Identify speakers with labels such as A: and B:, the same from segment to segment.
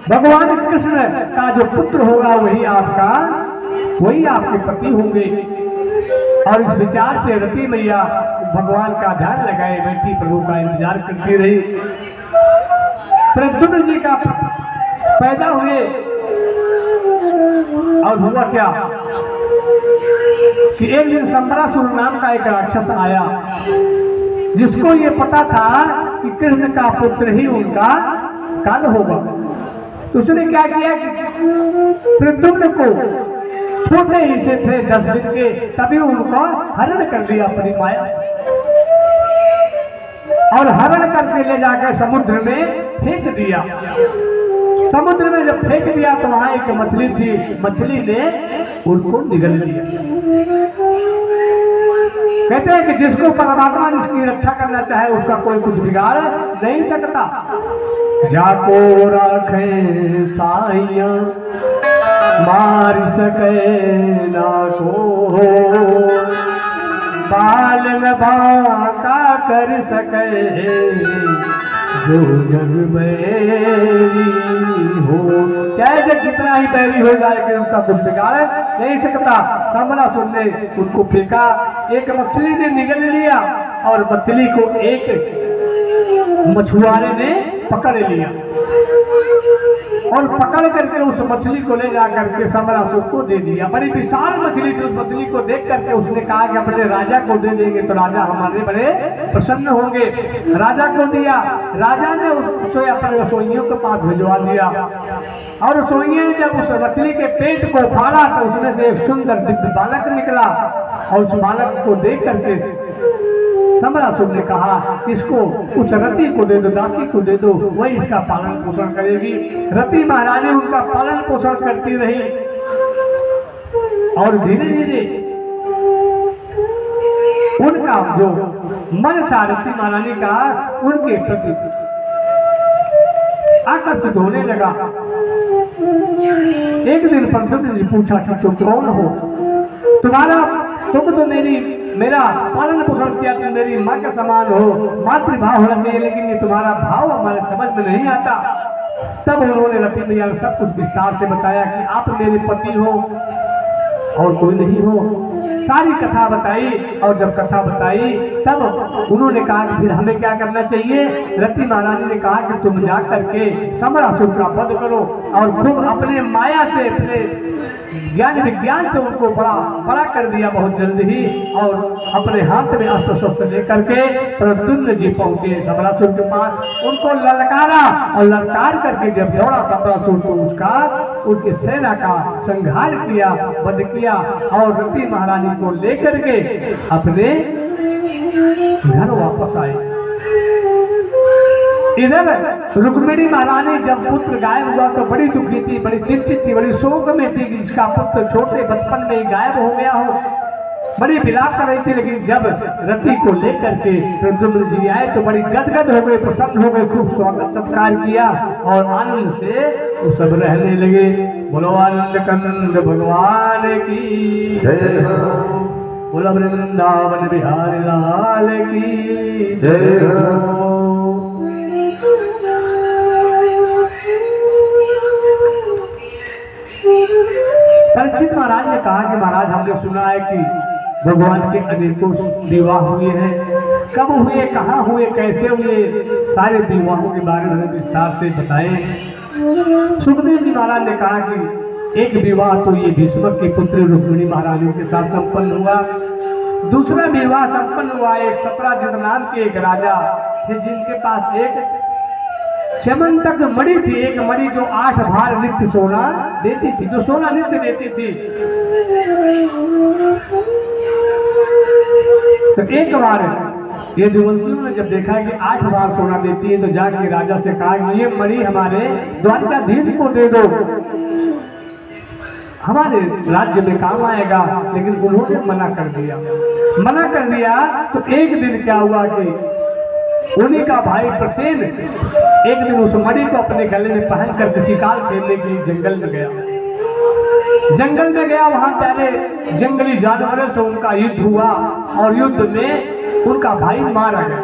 A: भगवान कृष्ण का जो पुत्र होगा वही आपके पति होंगे। और इस विचार से रति मैया भगवान का ध्यान लगाए बैठी, प्रभु का इंतजार करती रही। प्रद्युम्न जी का पैदा हुए और हुआ क्या कि एक दिन संबरासुर नाम का एक राक्षस आया, जिसको ये पता था कि कृष्ण का पुत्र ही उनका काल होगा। तो उसने क्या किया कि प्रद्युम्न को छोटे ही से थे 10 दिन के, तभी उनको हरण कर लिया अपनी माया, और हरण करके ले जाकर समुद्र में फेंक दिया। समुद्र में जब फेंक दिया तो वहां एक मछली थी, मछली ने उनको निगल लिया। कहते हैं कि जिसको परमात्मा जिसकी रक्षा करना चाहे उसका कोई कुछ बिगाड़ नहीं सकता। जाको राखे साइया मार सके ना को, बाल में बाका कर सके जो जग बैरी हो। चाहे जब कितना ही बैरी हो जाए कि उसका कुछ बिगाड़ नहीं सकता। संबरासुर ने उनको फेंका, एक मछली ने निगल लिया और मछली को एक मछुआरे ने पकड़ लिया, और पकड़ करके उस मछली को ले जा करके संबरासुर को दे दिया। बड़ी विशाल मछली थी। उस मछली को देख करके उसने कहा कि अपने राजा को दे देंगे तो राजा हमारे बड़े प्रसन्न होंगे। राजा को दिया। राजा ने उसे अपने रसोइयों के पास भिजवा दिया, और रसोइये ने जब उस मछली के पेट को फाड़ा तो उसमें से एक सुंदर दिव्य बालक निकला, और उस बालक को देख करके संबरासुर ने कहा इसको उस रति को दे दो, दासी को दे दो, वही इसका पालन पोषण करेगी। रति महारानी उनका पालन पोषण करती रही, और धीरे धीरे उनका जो मन था रति महारानी का उनके प्रति आकर्षित होने लगा। एक दिन प्रद्युम्न जी पूछा कि तुम कौन हो? तुम तो मेरा पालन पोषण किया, तुम मेरी माँ के समान हो, मातृभाव होना चाहिए, लेकिन ये तुम्हारा भाव हमारे समझ में नहीं आता। तब उन्होंने रति मैया सब कुछ विस्तार से बताया कि आप मेरे पति हो और कोई नहीं हो। सारी कथा बताई, और जब कथा बताई तब उन्होंने कहा कि फिर हमें क्या करना चाहिए। रति महारानी ने कहा कि तुम जा करके संबरासुर का वध करो, और खूब अपने माया से, अपने ज्ञान विज्ञान से उनको बड़ा कर दिया बहुत जल्द ही, और अपने हाथ में अस्त्र शस्त्र लेकर के प्रद्युम्न जी पहुंचे संबरासुर के पास। उनको ललकारा, और ललकार करके जब दौड़ा संबरासुर तो उनकी सेना का संहार किया, वध किया, और रति महारानी को लेकर के अपने घर वापस आए। इधर रुक्मिणी महारानी जब पुत्र गायब हुआ तो बड़ी दुखी थी, बड़ी चिंतित थी, बड़ी शोक में थी कि इसका पुत्र छोटे बचपन में ही गायब हो गया हो। बड़ी विलाप कर रही थी। लेकिन जब रति को लेकर के प्रद्युम्न जी आए तो बड़ी गदगद हो गए, प्रसन्न हो गए, खूब स्वागत सत्कार किया, और आनंद से वो सब रहने लगे। बोलो आनंद कंद भगवान की जय हो, बोलो वृंदावन बिहारी लाल की जय हो। परीक्षित महाराज ने कहा कि महाराज हमने सुना है कि भगवान के अनेकों विवाह हुए हैं, कब हुए, कहाँ हुए, कैसे हुए, सारे विवाहों के बारे में विस्तार से बताएं। सुखदेव जी महाराज ने कहा कि एक विवाह तो ये भीष्म के पुत्र रुक्मिणी महारानी के साथ संपन्न हुआ। दूसरा विवाह संपन्न हुआ एक सत्राजित नाम के एक राजा थे, जिनके पास एक समंतक मणि थी, एक मणि जो 8 भार नित्य सोना देती थी, जो सोना नित्य देती थी। तो एक बार ये दुवंशियों ने जब देखा कि 8 बार सोना देती है तो जाके राजा से कहा कि ये मणि हमारे द्वारकाधीश को दे दो, हमारे राज्य में काम आएगा। लेकिन उन्होंने मना कर दिया। तो एक दिन क्या हुआ कि उन्हीं का भाई प्रसेन एक दिन उस मणि को अपने गले में पहन कर शिकार खेलने के लिए जंगल में गया। वहां पहले जंगली जानवरों से उनका युद्ध हुआ, और युद्ध में उनका भाई मारा गया।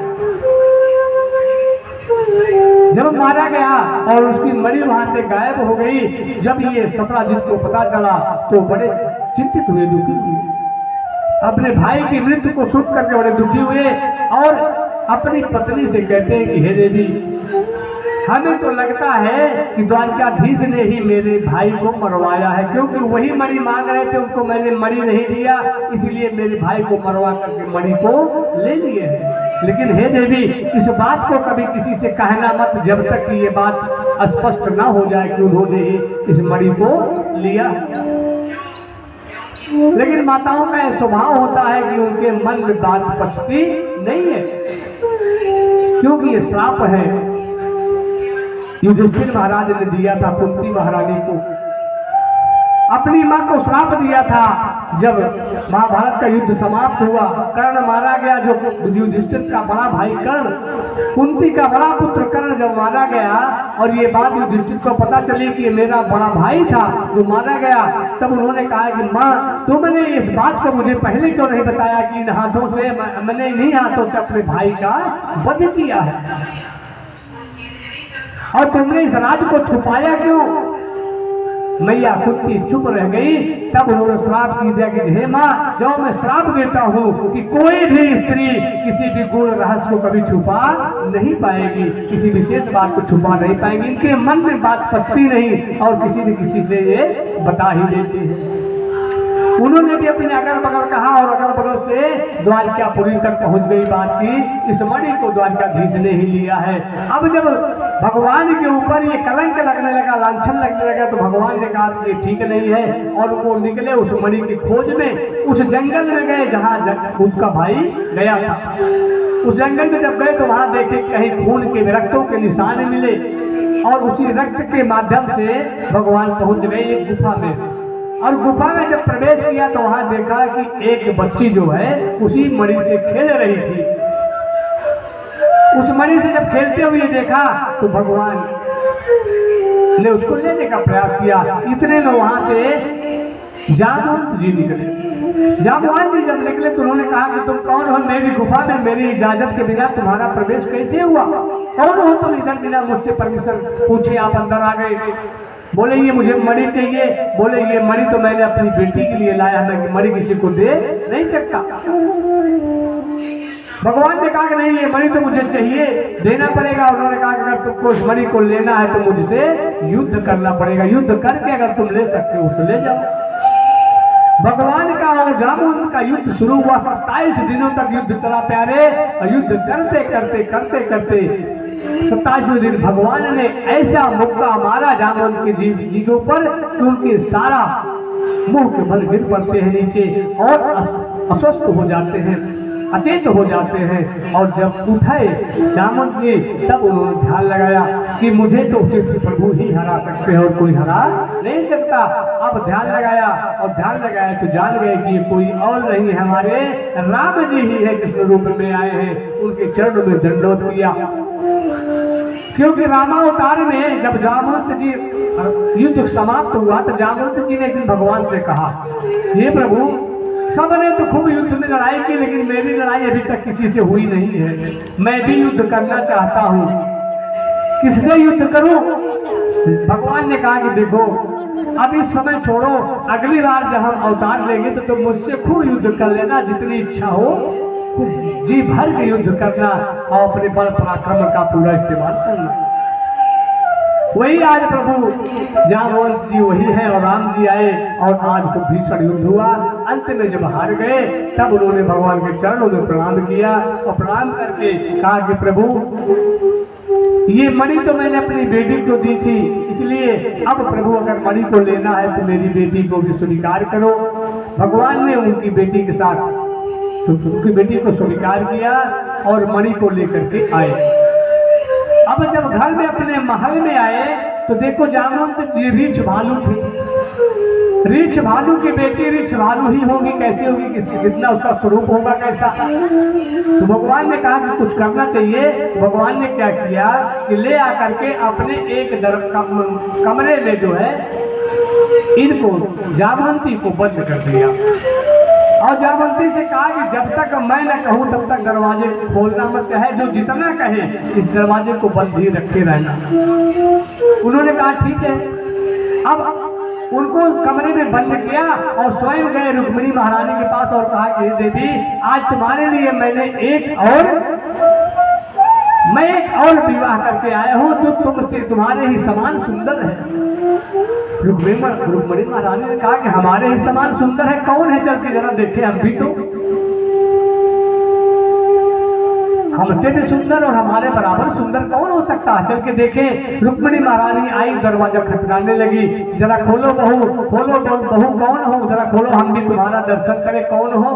A: जब मारा गया और उसकी मणि वहां से गायब हो गई, जब ये सत्राजित को पता चला तो बड़े चिंतित हुए, दुखी हुए, अपने भाई की मृत्यु को सुन करके बड़े दुखी हुए और अपनी पत्नी से कहते हैं कि हे देवी, हमें तो लगता है कि द्वारकाधीश ने ही मेरे भाई को मरवाया है, क्योंकि वही मणि मांग रहे थे, उनको मैंने मणि नहीं दिया, इसलिए मेरे भाई को मरवा करके मणि को ले लिए हैं। लेकिन हे देवी, इस बात को कभी किसी से कहना मत, जब तक कि ये बात स्पष्ट ना हो जाए कि उन्होंने ही इस मणि को लिया। लेकिन माताओं का स्वभाव होता है कि उनके मन में बात पचती नहीं है, क्योंकि ये श्राप है। युधिष्ठिर महाराज ने दिया था कुंती महारानी को, अपनी मां को श्राप दिया था। जब महाभारत का युद्ध समाप्त हुआ, कर्ण मारा गया, जो युधिष्ठिर का बड़ा भाई कर्ण, कुंती का बड़ा पुत्र कर्ण जब मारा गया और ये बात युधिष्ठिर को पता चली कि मेरा बड़ा भाई था जो मारा गया, तब उन्होंने कहा कि माँ, तुमने इस बात को मुझे पहले क्यों नहीं बताया कि इन हाथों से मैंने इन्हीं हाथों से अपने भाई का वध किया है, और तुमने इस राज को छुपाया क्यों? मैया कुंती चुप रह गई। तब उन्होंने श्राप की दिया कि हे माँ, जो मैं श्राप देता हूँ कि कोई भी स्त्री किसी भी गुण रहस्य को कभी छुपा नहीं पाएगी, किसी विशेष बात को छुपा नहीं पाएगी, इनके मन में बात पचती नहीं और किसी न किसी से ये बता ही देती है। उन्होंने भी अपने अगल बगल कहा और अगल बगल से द्वारकापुरी तक पहुंच गई बात की इस मणि को द्वारकाधीश ने ही लिया है। अब जब भगवान के ऊपर ये कलंक लगने लगा, लांछन लगने लगा, तो भगवान ने कहा कि ठीक नहीं है, और वो निकले उस मणि की खोज में, उस जंगल में गए जहाँ उसका भाई गया था। उस जंगल में जब गए तो वहां देखे कहीं खून के रक्तों के निशान मिले, और उसी रक्त के माध्यम से भगवान पहुंच गए एक गुफा में। और गुफा में जब प्रवेश किया तो वहां देखा कि एक बच्ची जो है उसी मणि से खेल रही थी। उस मणि से जब खेलते हुए देखा तो भगवान ने उसको लेने का प्रयास किया। इतने में वहां से जामवंत जी निकले। जामवंत जी जब निकले तो उन्होंने कहा कि तुम कौन हो? मेरी गुफा में मेरी इजाजत के बिना तुम्हारा प्रवेश कैसे हुआ? कौन हो तुम? इधर बिना मुझसे परमिशन पूछे आप अंदर आ गए। बोले ये मुझे मणि चाहिए। बोले ये मणि तो मैंने अपनी बेटी के लिए लाया, मैं मणि किसी को दे नहीं सकता। भगवान ने कहा कि नहीं, ये मणि तो मुझे चाहिए, देना पड़ेगा। उन्होंने कहा कि अगर तुमको इस मणि को लेना है तो मुझसे युद्ध करना पड़ेगा, युद्ध करके अगर तुम ले सकते हो तो ले जाओ। भगवान का और जामुन का युद्ध शुरू हुआ। 27 दिनों तक युद्ध चला प्यारे, और युद्ध करते करते करते करते 27वें दिन भगवान ने ऐसा मुक्का मारा जामुन के जीवों पर कि उनके सारा मुंह के बल गिर पड़ते हैं नीचे और अस्वस्थ हो जाते हैं, अचेत हो जाते हैं। और जब उठे जामुन जी तब उन्होंने ध्यान लगाया कि मुझे तो सिर्फ प्रभु ही हरा सकते हैं और कोई हरा नहीं सकता। अब ध्यान लगाया और ध्यान लगाया तो जान गए कि ये कोई और नहीं है, हमारे राम जी ही है, कृष्ण रूप में आए हैं। उनके चरणों में दंडोत किया, क्योंकि रामावतार में जब जामवंत जी युद्ध समाप्त हुआ तो जामवंत जी ने एक दिन भगवान से कहा, हे प्रभु, सबने तो खूब युद्ध में लड़ाई की, लेकिन मेरी लड़ाई अभी तक किसी से हुई नहीं है। मैं भी युद्ध करना चाहता हूँ, किससे युद्ध करूं? भगवान ने कहा कि देखो, अब इस समय छोड़ो, अगली बार जब हम अवतार लेंगे तो तुम मुझसे खूब युद्ध कर लेना, जितनी इच्छा हो जी भर के युद्ध करना और अपने बल पराक्रम का पूरा इस्तेमाल करना। वही आज प्रभु जामवंत जी वही है और राम जी आए और आज तो भीषण युद्ध हुआ। अंत में जब हार गए तब उन्होंने भगवान के चरणों में प्रणाम किया और प्रणाम करके कहा कि प्रभु, ये मणि तो मैंने अपनी बेटी को दी थी, इसलिए अब प्रभु अगर मणि को लेना है तो मेरी बेटी को भी स्वीकार करो। भगवान ने उनकी बेटी के साथ उनकी बेटी को स्वीकार किया और मणि को लेकर के आए। अब जब घर में अपने महल में आए तो देखो जामवंत जी रीछ भालू थे। रीछ भालू की बेटी रीछ भालू ही होगी, कैसे होगी, कितना उसका स्वरूप होगा, कैसा? तो भगवान ने कहा कि कुछ करना चाहिए। भगवान ने क्या किया कि ले आकर के अपने एक कमरे में जो है इनको जामवंती को बंद कर दिया और जामवंती से कहा कि जब तक मैं न कहूं तब तक दरवाजे खोलना मत, चाहे जो जितना कहे इस दरवाजे को बंद ही रखे रहना। उन्होंने कहा ठीक है। अब उनको कमरे में बंद किया और स्वयं गए रुक्मिणी महारानी के पास और कहा कि देवी आज तुम्हारे लिए मैंने एक और विवाह करके आया हूं जो तुमसे तुम्हारे ही समान सुंदर है। रुक्मिणी महारानी ने कहा कि हमारे ही समान सुंदर है, कौन है? चल के जरा देखे, हम भी तो हमसे भी सुंदर और हमारे बराबर सुंदर कौन हो सकता है? चल के देखे। रुक्मिणी महारानी आई, दरवाजा खटखटाने लगी, जरा खोलो बहू, खोलो बहू, कौन हो? जरा खोलो, हम भी तुम्हारा दर्शन करें, कौन हो?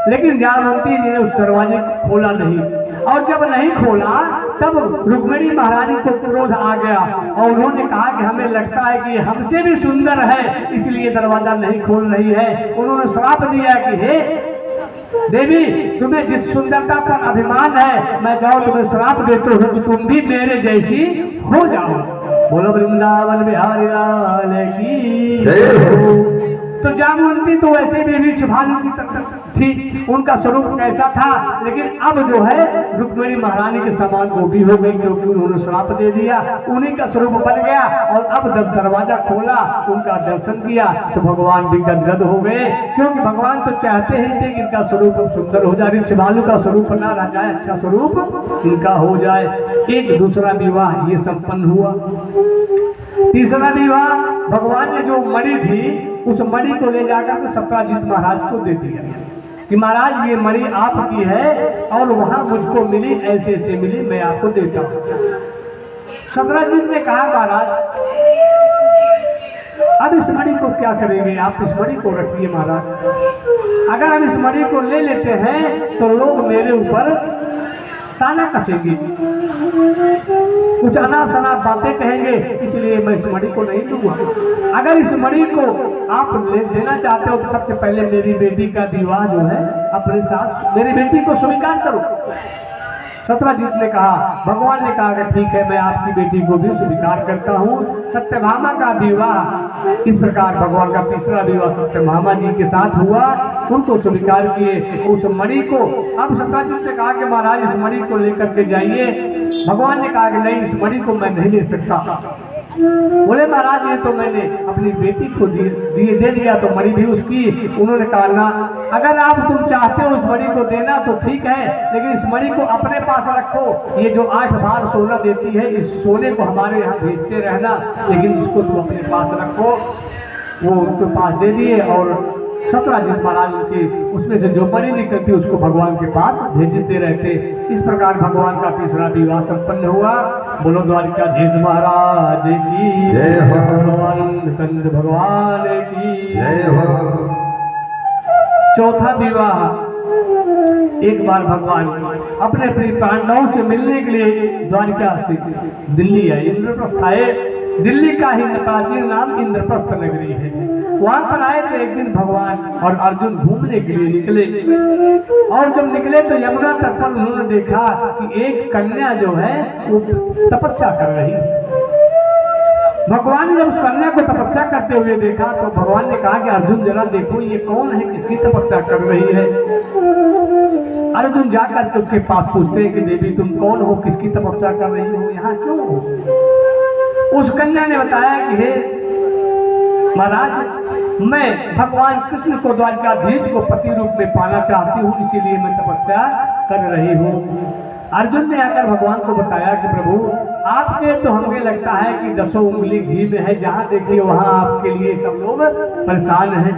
A: लेकिन जामवंती ने उस दरवाजे को खोला नहीं, और जब नहीं खोला तब रुक्मिणी महारानी को क्रोध आ गया और उन्होंने कहा कि हमें लगता है कि हमसे भी सुंदर है, इसलिए दरवाजा नहीं खोल रही है। उन्होंने श्राप दिया कि हे देवी, तुम्हें जिस सुंदरता पर अभिमान है, मैं जाओ तुम्हें श्राप देता हूँ कि तुम भी मेरे जैसी हो जाओ। बोलो वृंदावन बिहारी लाल की जय हो। तो जामवंती तो वैसे भी रीछ भालू की तरह थी, उनका स्वरूप कैसा था, लेकिन अब जो है रुक्मिणी महारानी के समान वो भी हो गई, क्योंकि उन्होंने श्राप दे दिया, उन्हीं का स्वरूप बन गया। और अब जब दरवाजा खोला, उनका दर्शन किया तो भगवान भी गदगद हो गए, क्योंकि भगवान तो चाहते ही थे कि इनका स्वरूप सुंदर हो जाए, रीछ भालू का स्वरूप ना रह जाए, अच्छा स्वरूप इनका हो जाए। एक दूसरा विवाह ये संपन्न हुआ। तीसरा विवाह, भगवान ने जो मणि थी उस मणि को ले जाकर सत्राजित महाराज को दे दिया कि महाराज ये मणि आपकी है और वहां मुझको मिली, ऐसे ऐसे मिली, मैं आपको देता हूं। सत्राजित ने कहा महाराज अब इस मणि को क्या करेंगे? आप इस मणि को रखिए महाराज, अगर हम इस मणि को ले लेते हैं तो लोग मेरे ऊपर ताना कसेंगे, कुछ अनाप शनाप बातें कहेंगे, इसलिए मैं इस मणि को नहीं दूंगा। अगर इस मणि को आप देना चाहते हो तो सबसे पहले मेरी बेटी का विवाह जो है अपने साथ, मेरी बेटी को स्वीकार करो। सत्राजित ने कहा, भगवान ने कहा कि ठीक है, मैं आपकी बेटी को भी स्वीकार करता हूँ। सत्यभामा का विवाह इस प्रकार भगवान का तीसरा विवाह सत्यभामा जी के साथ हुआ, उनको स्वीकार किए उस मणि को। अब सत्राजित ने कहा कि महाराज इस मणि को लेकर के जाइए। भगवान ने कहा कि नहीं, इस मणि को मैं नहीं ले सकता। बोले महाराज ये तो मैंने अपनी बेटी को दे दिया, तो मणि भी उसकी। उन्होंने कहा ना, अगर आप तुम चाहते हो इस मणि को देना तो ठीक है, लेकिन इस मणि को अपने पास रखो। ये जो 8 भार सोना देती है, इस सोने को हमारे यहाँ भेजते रहना, लेकिन इसको तुम अपने पास रखो। वो उसके पास दे दिए और सत्राजित महाराज की उसमें से जो मणि निकलती उसको भगवान के पास भेजते रहते। इस प्रकार भगवान का तीसरा विवाह संपन्न हुआ। बोलो द्वारिकाधीश महाराज की जय हो, कंद भगवान की जय हो। चौथा विवाह, एक बार भगवान अपने प्रिय पांडवों से मिलने के लिए द्वारिका से दिल्ली आए, इंद्रप्रस्थ आए। दिल्ली का ही प्राचीन नाम इंद्रप्रस्थ नगरी है। वहां पर आए तो एक दिन भगवान और अर्जुन घूमने के लिए निकले, और जब निकले तो यमुना तट पर उन्होंने देखा कि एक कन्या जो है वो तपस्या कर रही है। भगवान ने जब उस कन्या को तपस्या करते हुए देखा तो भगवान ने कहा कि अर्जुन जरा देखो ये कौन है, किसकी तपस्या कर रही है। अर्जुन जाकर के उसके पास पूछते हैं कि देवी तुम कौन हो, किसकी तपस्या कर रही हो, यहाँ क्यों हो? उस कन्या ने बताया कि हे महाराज, मैं भगवान कृष्ण को द्वारिकाधीश को पति रूप में पाना चाहती हूँ, इसीलिए मैं तपस्या कर रही हूँ। अर्जुन ने आकर भगवान को बताया कि प्रभु आपके तो हमें लगता है कि 10 उंगली घी में है, जहाँ देखिए वहाँ आपके लिए सब लोग परेशान हैं।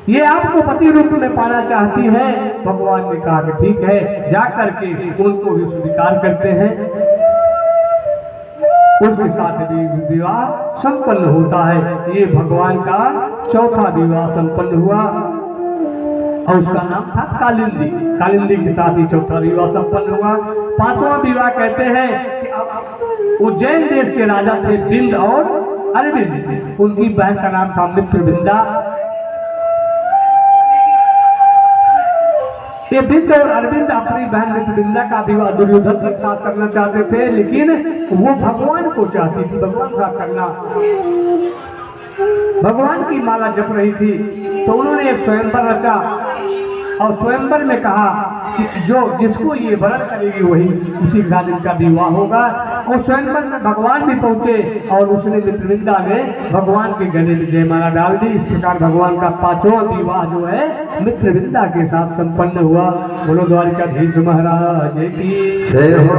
A: ये आपको पति रूप में पाना चाहती है। भगवान ने कहा कि ठीक है, जाकर के उनको भी स्वीकार करते हैं। उसके साथ विवाह संपन्न होता है। ये भगवान का चौथा विवाह संपन्न हुआ और उसका नाम था कालिंदी। कालिंदी के साथ ही चौथा विवाह संपन्न हुआ। 5वां विवाह कहते हैं कि उज्जैन देश के राजा थे बिंद और अरविंद, उनकी बहन का नाम था मित्रविंदा। ये बिंद और अरविंद अपनी बहन मित्रविंदा का विवाह दुर्योधन के साथ करना चाहते थे, लेकिन वो भगवान को चाहती थी, भगवान का करना। भगवान की माला जप रही थी तो उन्होंने एक स्वयंवर रचा और स्वयंवर में कहा कि जो जिसको ये वरण करेगी वही उसी के साथ इनका विवाह होगा। और स्वयंवर में भगवान भी पहुंचे और उसने मित्रविंदा ने भगवान के गले में जयमाला डाल दी। इस प्रकार भगवान का पांचवा विवाह जो है मित्रविंदा के साथ संपन्न हुआ। बोलो द्वारिकाधीश महाराज की जय हो।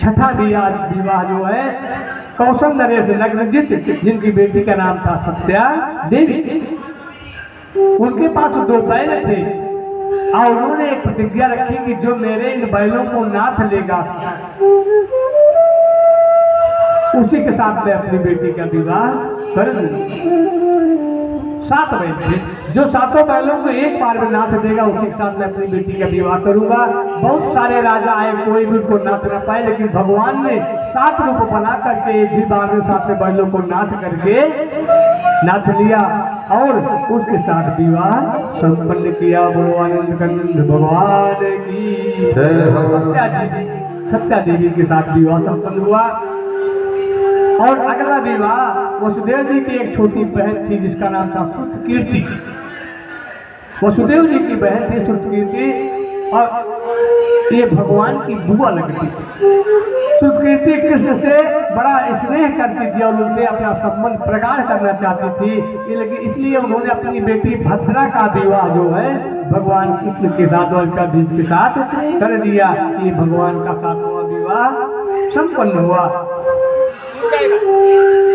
A: छठा विवाह जो है कौशल नरेश नग्नजित, जिनकी बेटी का नाम था सत्या देवी। उनके पास 2 बैल थे और उन्होंने एक प्रतिज्ञा रखी कि जो मेरे इन बैलों को नाथ लेगा उसी के साथ मैं अपनी बेटी का विवाह कर दूंगा। 7 बैल थे, जो 7 बैलों को एक बार में नाथ देगा उसी के साथ मैं अपनी बेटी का विवाह करूंगा। बहुत सारे राजा आए, कोई भी उनको नाथ ना पाए, लेकिन भगवान ने 7 रूप बना करके एक भी बार में 7 बैलों को नाथ करके नाथ लिया और उसके साथ विवाह संपन्न किया। बोलो आनंद कंद भगवान की सत्या देवी के साथ विवाह संपन्न हुआ। और अगला विवाह वसुदेव जी की एक छोटी बहन थी जिसका नाम था श्रुतकीर्ति। वसुदेव जी की बहन थी श्रुतकीर्ति और ये भगवान की बुआ लगती थी। श्रुतकीर्ति कृष्ण से बड़ा स्नेह करती थी और उनसे अपना संबंध प्रगाढ़ करना चाहती थी, लेकिन इसलिए उन्होंने अपनी बेटी भद्रा का विवाह जो है भगवान कृष्ण के साथ द्वारिकाधीश के साथ कर दिया। ये भगवान का 7वां विवाह संपन्न हुआ।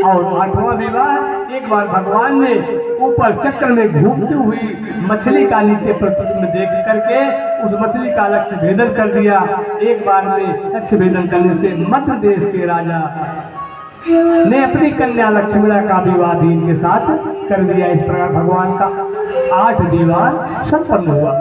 A: और 8वां विवाह एक बार भगवान ने ऊपर चक्र में घूमती हुई मछली का नीचे प्रतिबिंब देख करके उस मछली का लक्ष्य भेदन कर दिया। एक बार में लक्ष्य भेदन करने से मध्य देश के राजा ने अपनी कन्या लक्ष्मणा का विवाह भी इनके साथ कर दिया। इस प्रकार भगवान का 8 विवाह संपन्न हुआ।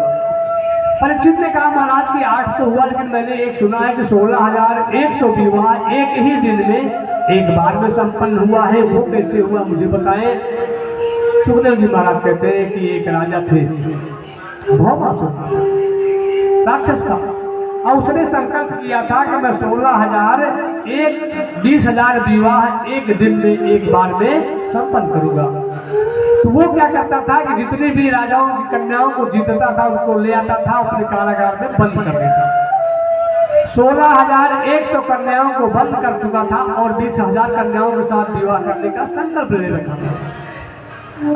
A: परीक्षित ने कहा महाराज की 8 तो हुआ, लेकिन मैंने एक सुना है कि 16,100 विवाह एक ही दिन में एक बार में संपन्न हुआ है, वो कैसे हुआ मुझे बताएं। सुखदेव जी महाराज कहते हैं कि एक राजा थे, भौमासुर राक्षस था, और उसने संकल्प किया था कि मैं 20,000 विवाह एक दिन में एक बार में संपन्न करूंगा। तो वो क्या करता था कि जितने भी राजाओं की कन्याओं को जीतता था उनको ले आता था, अपने कारागार में बंद कर देता। 16,100 कन्याओं को बंद कर चुका था और 20,000 कन्याओं के साथ विवाह करने का संकल्प ले रखा था।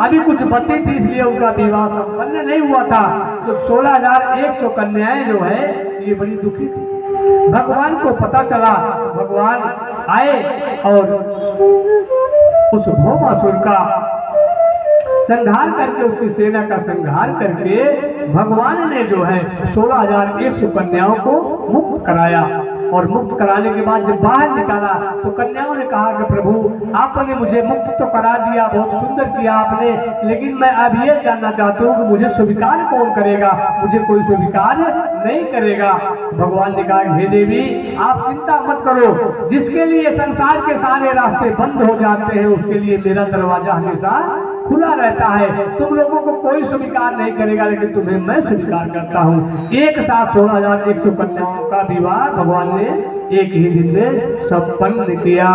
A: अभी कुछ बची थी इसलिए उनका विवाह संपन्न नहीं हुआ था। तो 16,100 कन्याएं जो है ये बड़ी दुखी थी। भगवान को पता चला, भगवान आए और उस भौमासुर का संहार करके उसकी सेना का संहार करके भगवान ने जो है 16,100 कन्याओं को मुक्त कराया। और मुक्त कराने के बाद जब बाहर निकाला तो कन्याओं ने कहा कि प्रभु आपने मुझे मुक्त तो करा दिया, बहुत सुंदर किया आपने, लेकिन मैं अब ये जानना चाहती हूँ कि मुझे स्वीकार कौन करेगा, मुझे कोई स्वीकार नहीं करेगा। भगवान ने कहा हे देवी आप चिंता मत करो, जिसके लिए संसार के सारे रास्ते बंद हो जाते हैं उसके लिए मेरा दरवाजा हमेशा खुला रहता है। तुम लोगों को कोई स्वीकार नहीं करेगा, लेकिन तुम्हें मैं स्वीकार करता हूँ। एक साथ 16,100 कन्याओं का विवाह भगवान ने एक ही दिन में संपन्न किया।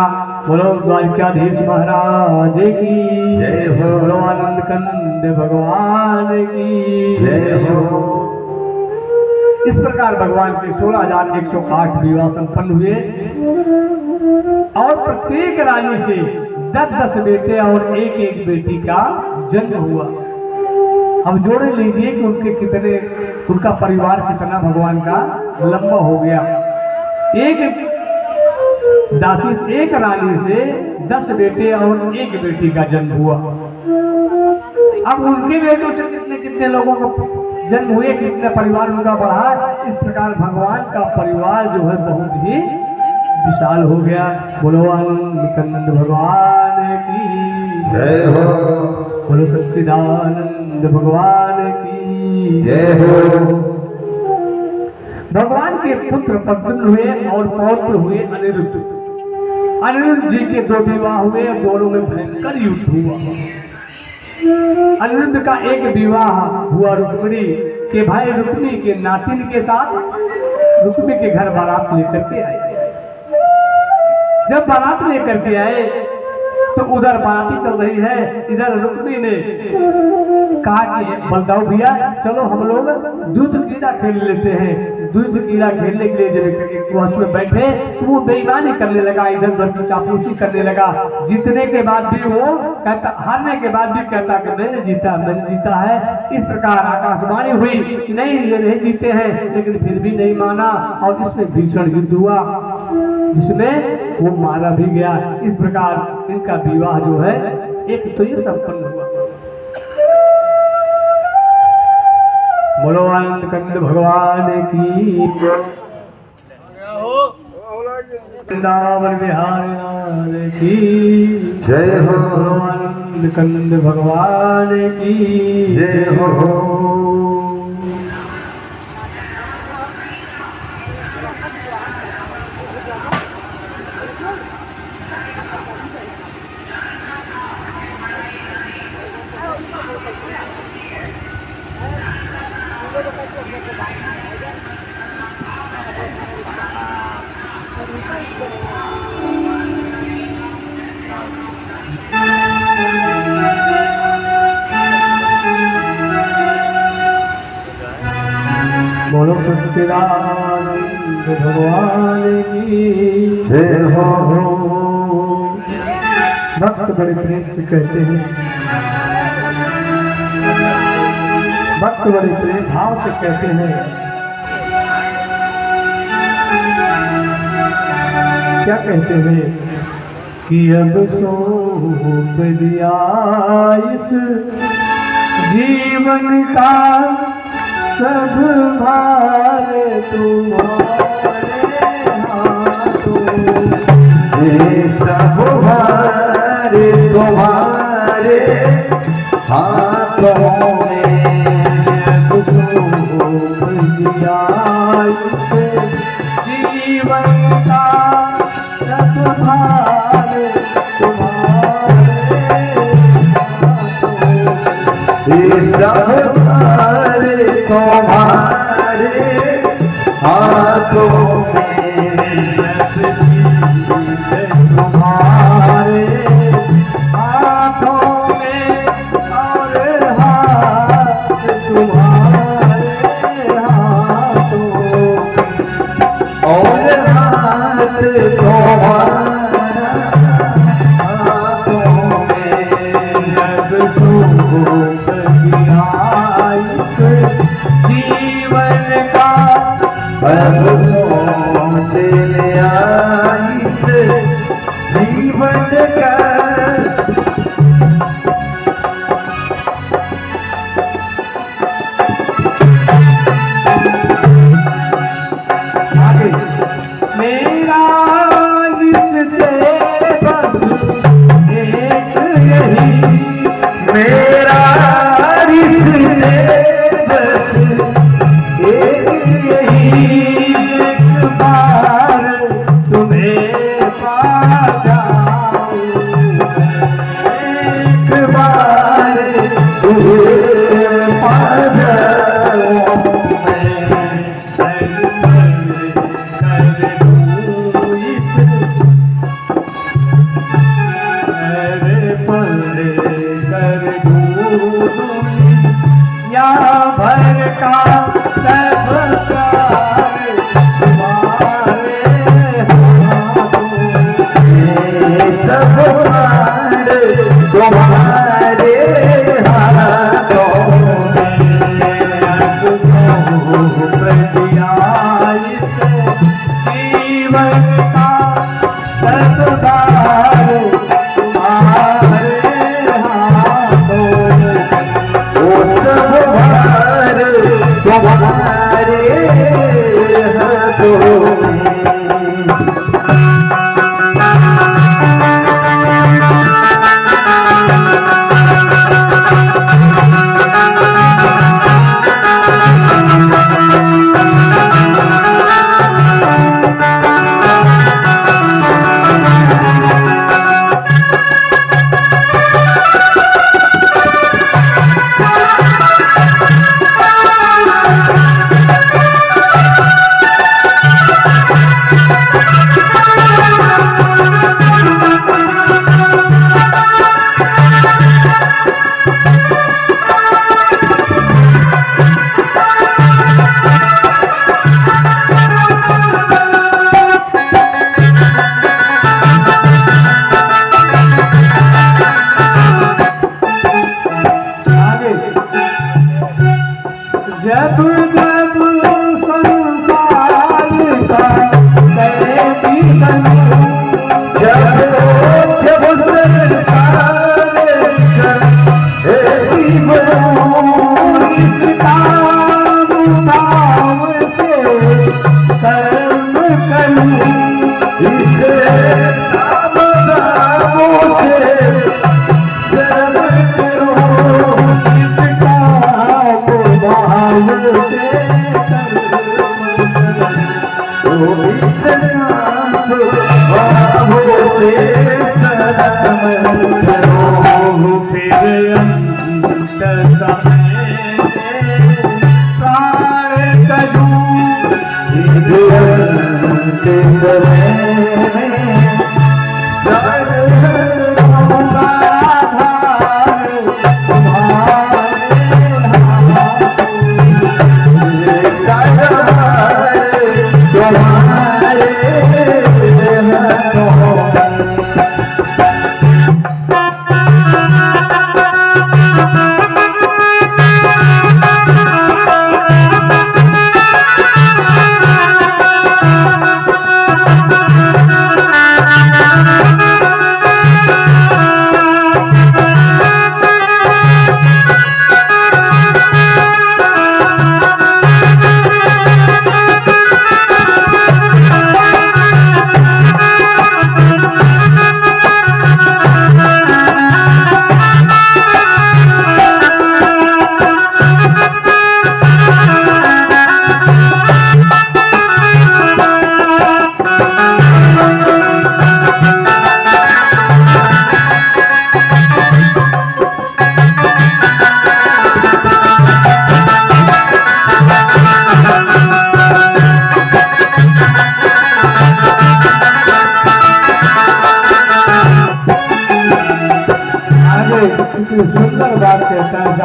A: बोलो द्वारिकाधीश महाराज की जय हो। बोलो आनंद कंद भगवान की जय हो। इस प्रकार भगवान के 16,108 विवाह संपन्न हुए और प्रत्येक रानी से 10-10 बेटे और एक बेटी का जन्म हुआ। अब जोड़े लीजिए कि उनका परिवार कितना भगवान का लंबा हो गया। एक दासी एक रानी से 10 बेटे और एक बेटी का जन्म हुआ। अब उनके बेटों से कितने लोगों को जन्म हुए, कितने परिवार उनका बढ़ा। इस प्रकार भगवान का परिवार जो है बहुत ही विशाल हो गया। बोलो आनंद कंद भगवान की जय हो। बोलो सच्चिदानंद भगवान की जय हो। भगवान के पुत्र पद्म हुए और पौत्र हुए अनिरुद्ध। अनिरुद्ध जी के 2 विवाह हुए, दोनों में भयंकर युद्ध हुआ। अनिरुद्ध का एक विवाह हुआ रुक्मिणी के भाई रुक्मी के नातिन के साथ। रुक्मी के घर बारात लेकर के आए। जब बारात लेकर के आए तो उधर बाराती चल रही है, इधर रुक्मिणी ने कहा कि बलदाऊ भैया चलो हम लोग दूध क्रीड़ा खेल लेते हैं। दूध क्रीड़ा खेलने के लिए जब वश में बैठे तो वो बेईमानी करने लगा, इधर उधर की चापलूसी करने लगा। जीतने के बाद भी वो कहता, हारने के बाद भी कहता कि मैंने जीता है। इस प्रकार आकाशवाणी हुई कि नहीं ये नहीं जीते हैं, लेकिन फिर भी नहीं माना और इसमें भीषण युद्ध हुआ जिसमें वो मारा भी गया। इस प्रकार इनका विवाह जो है एक तो ये संपन्न हुआ। बोलो आनंद कंद भगवान की, वृंदावन बिहारी लाल की
B: जय हो।
A: बोलो आनंद कंद भगवान की
B: जय हो।
A: बोलो सच्चिदानंद भगवान की
B: जय हो।
A: भक्त बड़े प्रेम से कहते हैं, भक्त बड़े प्रेम भाव से कहते हैं, क्या कहते हैं कि अब सौंप दिया इस जीवन का सब भार तुम्हारे हाथों,
B: ये सब भार तुम्हारे हाथों में।
A: अब सौंप दिया इस जीवन का सब भार तुम्हारे हाथों,
B: ये सब भार तुम्हारे हाथों में।
A: तुम्हारे हाथों में और हाथ तुम्हारे हाथों,
B: और हाथ तुम्हारा हाथों में।
A: जब सौंप दिया इस जीवन का
B: अब पहुँच लिया इस जीवन का।
A: आगे मेरा इससे बस एक यही,
B: मेरा रिश्ते बस एक यही।
A: एक बार तुम्हें पा जाऊं,
B: एक बार तुझे पा जाऊं मैं।
A: भर का सब प्यार तुम्हारे हाथों,
B: ये सब भार तुम्हारे हाथों में।
A: अब सौंप दिया इस जीवन का सब भार तुम्हारे हाथों,
B: वो सब भार तुम्हारे हाथों में।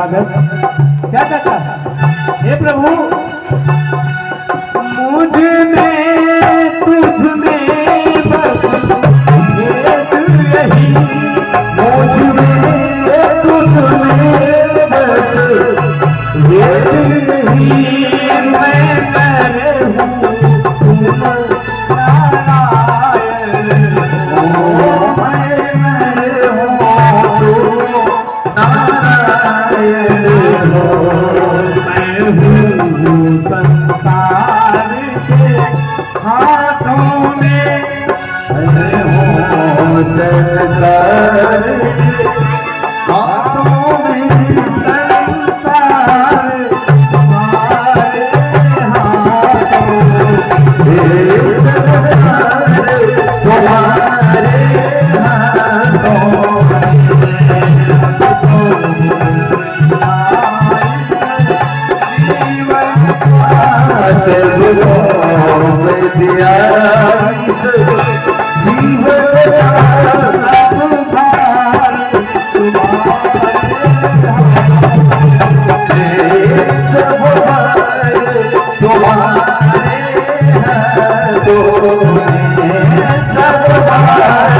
A: शरणागत क्या कहता है, हे प्रभु मुझ में तुझ में बस भेद यही,
B: मुझ में तुझ में बस भेद यही,
A: मैं करे हूँ तुम नारायण,
B: मैं हूँ नारायण हो।
A: मैं हूँ संसार के हाथों में,
B: मैं हूँ संसार के हाथों में,
A: संसार तुम्हारे हाथों में,
B: हे संसार तुम्हारे हाथों तुम्हारे